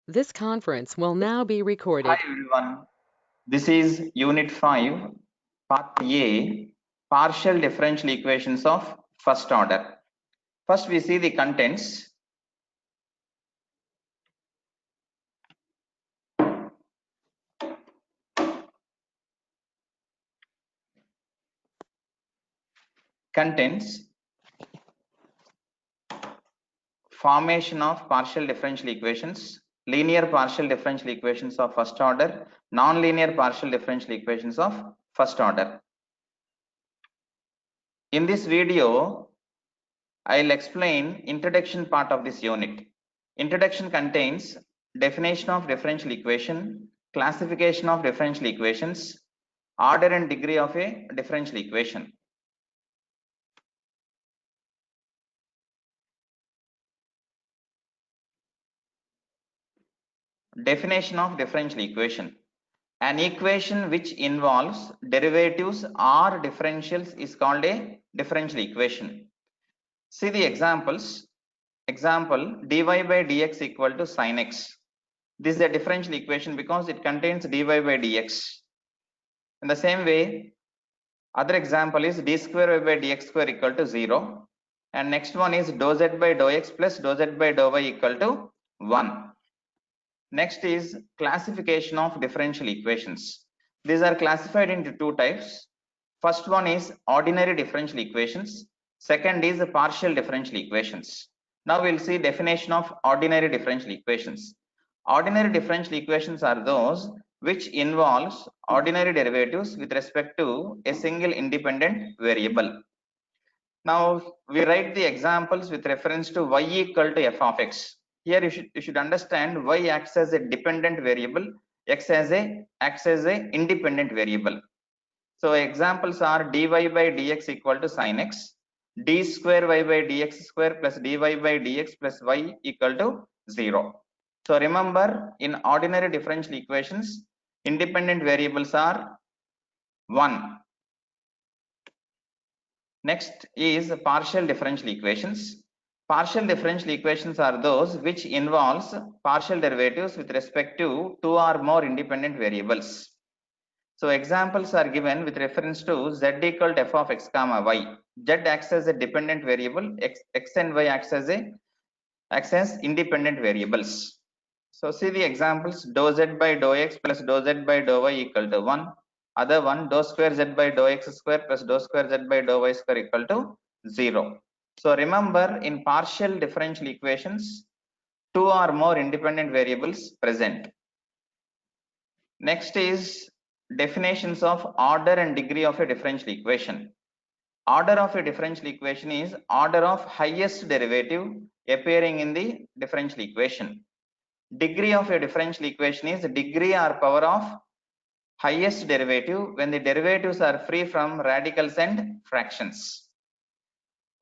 This conference will now be Hi recorded. everyone, this is Unit 5, Part A, Partial Differential Equations of First Order. First we see the contents. Formation of partial differential equations, linear partial differential equations of first order, non-linear partial differential equations of first order. In this video, I'll explain introduction part of this unit. Introduction contains definition of differential equation, classification of differential equations, order and degree of a differential equation. Definition of differential equation. An equation which involves derivatives or differentials is called a differential equation. See the examples. Example, dy by dx equal to sin x. This is a differential equation because it contains dy by dx. In the same way, other example is d square by dx square equal to 0. And next one is dou z by dou x plus dou z by dou y equal to 1. Next is classification of differential equations. These are classified into two types. First one is ordinary differential equations. Second is partial differential equations. Now we'll see definition of ordinary differential equations. Ordinary differential equations are those which involves ordinary derivatives with respect to a single independent variable. Now we write the examples with reference to y equal to f of x. Here you should understand y acts as a dependent variable, x acts as a independent variable. So examples are dy by dx equal to sin x, d square y by dx square plus dy by dx plus y equal to 0. So remember, in ordinary differential equations, independent variables are 1. Next is partial differential equations. Partial differential equations are those which involves partial derivatives with respect to two or more independent variables. So examples are given with reference to z equal to f of x comma y. Z acts as a dependent variable, x and y acts as independent variables. So see the examples, dou z by dou x plus dou z by dou y equal to 1. Other one, dou square z by dou x square plus dou square z by dou y square equal to 0. So remember, in partial differential equations, two or more independent variables present. Next is definitions of order and degree of a differential equation. Order of a differential equation is order of highest derivative appearing in the differential equation. Degree of a differential equation is degree or power of highest derivative when the derivatives are free from radicals and fractions.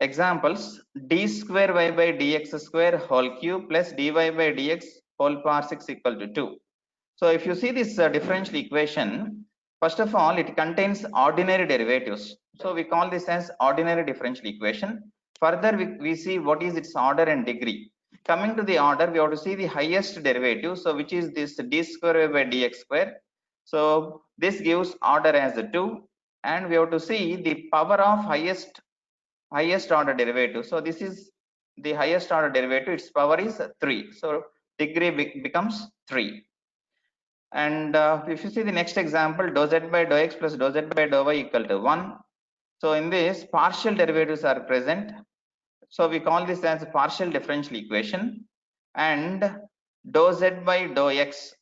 Examples, d square y by dx square whole cube plus dy by dx whole power 6 equal to 2. So if you see this differential equation, first of all, it contains ordinary derivatives. So we call this as ordinary differential equation. Further, we see what is its order and degree. Coming to the order, we have to see the highest derivative. So which is this d square by dx square. So this gives order as 2. And we have to see the power of highest order derivative. So this is the highest order derivative. Its power is 3. So degree becomes 3. And if you see the next example, dou z by dou x plus dou z by dou y equal to 1. So in this, partial derivatives are present. So we call this as a partial differential equation. And dou z by dou x,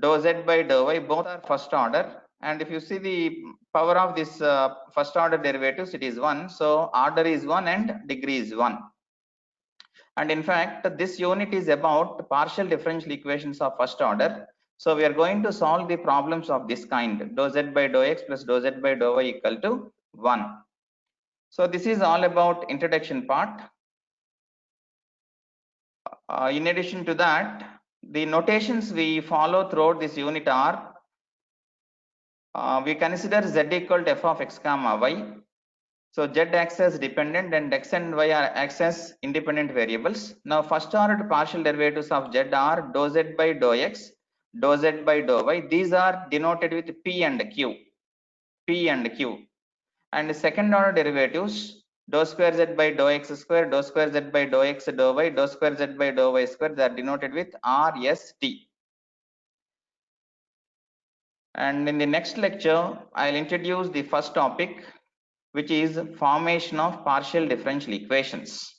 dou z by dou y, both are first order. And if you see the power of this first order derivatives, it is 1. So order is 1 and degree is 1. And in fact, this unit is about partial differential equations of first order. So we are going to solve the problems of this kind, dou z by dou x plus dou z by dou y equal to 1. So this is all about introduction part. In addition to that, the notations we follow throughout this unit are, we consider z equal to f of x comma y. So z axis dependent and x and y are axis independent variables. Now first order partial derivatives of z are dou z by dou x, dou z by dou y. These are denoted with p and q. P and q. And second order derivatives dou square z by dou x square, dou square z by dou x dou y, dou square z by dou y square, they are denoted with r, s, t. And in the next lecture, I'll introduce the first topic, which is formation of partial differential equations.